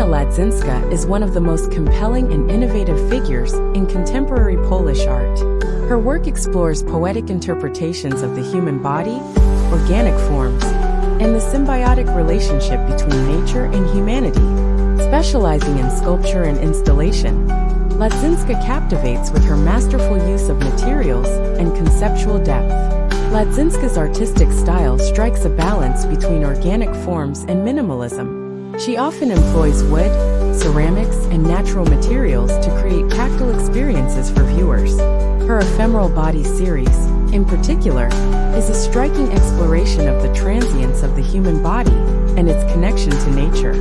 Ewelina Ładzińska is one of the most compelling and innovative figures in contemporary Polish art. Her work explores poetic interpretations of the human body, organic forms, and the symbiotic relationship between nature and humanity. Specializing in sculpture and installation, Ładzińska captivates with her masterful use of materials and conceptual depth. Ładzińska's artistic style strikes a balance between organic forms and minimalism. She often employs wood, ceramics, and natural materials to create tactile experiences for viewers. Her ephemeral body series, in particular, is a striking exploration of the transience of the human body and its connection to nature.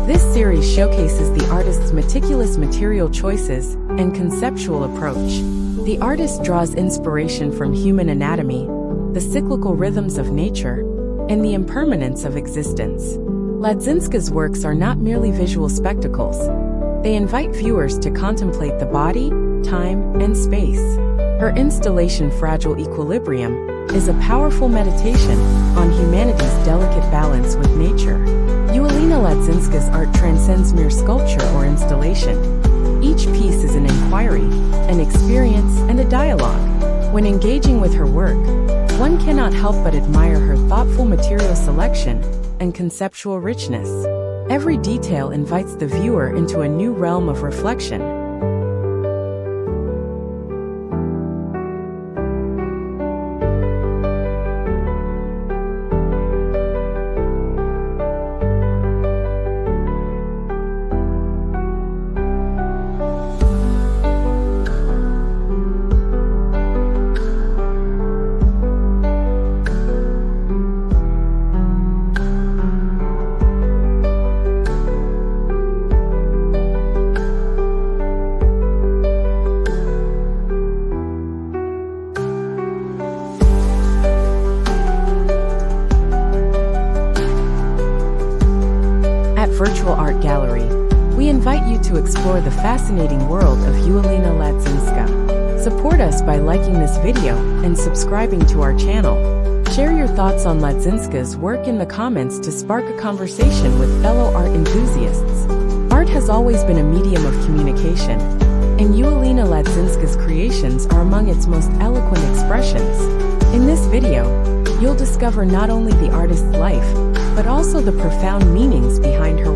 This series showcases the artist's meticulous material choices and conceptual approach. The artist draws inspiration from human anatomy, the cyclical rhythms of nature, and the impermanence of existence. Ładzińska's works are not merely visual spectacles. They invite viewers to contemplate the body, time, and space. Her installation Fragile Equilibrium is a powerful meditation on humanity's delicate balance with nature. Ewelina Ładzińska's art transcends mere sculpture or installation. Each piece is an inquiry, an experience, and a dialogue. When engaging with her work, one cannot help but admire her thoughtful material selection and conceptual richness. Every detail invites the viewer into a new realm of reflection. Virtual Art Gallery, we invite you to explore the fascinating world of Ewelina Ładzińska. Support us by liking this video and subscribing to our channel. Share your thoughts on Ładzińska's work in the comments to spark a conversation with fellow art enthusiasts. Art has always been a medium of communication, and Ewelina Ładzińska's creations are among its most eloquent expressions. In this video, you'll discover not only the artist's life, but also the profound meanings behind her